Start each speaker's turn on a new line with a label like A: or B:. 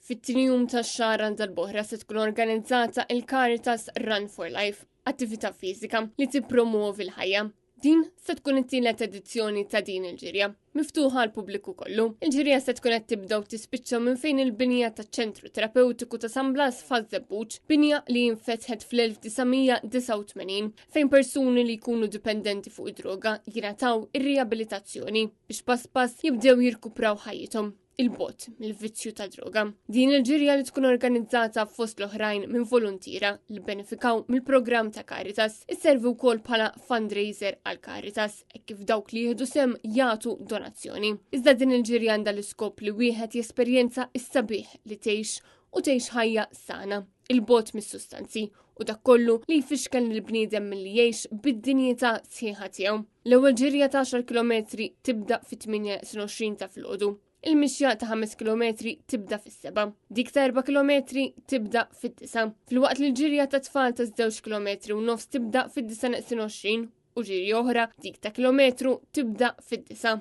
A: Fit-tieni jum tax-xahar dal-boħra se tkun organizzata il-Caritas Run for Life, attività fiżika li tippromuovi l-ħajja. Din se tkun it-tielet edizzjoni ta' din il-ġirja, miftuħa għal pubbliku kollu. Il-ġirja se tkun qed tibda u tispiċċa minn fejn il-binja taċ-Ċentru Terapeutiku ta' San Blas f'Żebbuġ, binja li jinfetħet fl-1989 fejn persuni li jkunu dipendenti fuq id-droga jingħataw ir-riabilitazzjoni biex pass jibdew jirkupraw ħajjithom il-bot mill-vizzju ta' droga. Din il-ġirja li tkun organizzata fost l-oħrajn minn volontira li benefikaw mill-programm ta' Caritas isservi wkoll bħala fundraiser għal Caritas kif dawk li jieħdu sem jagħtu donazzjoni. Iżda din il-ġirja għandha l-iskop li wieħed jesperjenza is-sabiħ li tgħix u tgħix ħajja sana, il-bot mis-sustanzi u dak kollu li jfixkel l-bniedem milli jgħix bid-dinjità sħiħa tiegħu. L-ewwel ġirja ta' 10 km tibda fit-28 ta' filgħodu. Il-mixja ta' 5 km tibda fis-7, dik ta' 4 km tibda fit-9. Fil-waqt li l-ġirja ta' tfal ta' 2 km u nofs tibda fid-9 u ġirja oħra dik ta' kilometru tibda fid-9.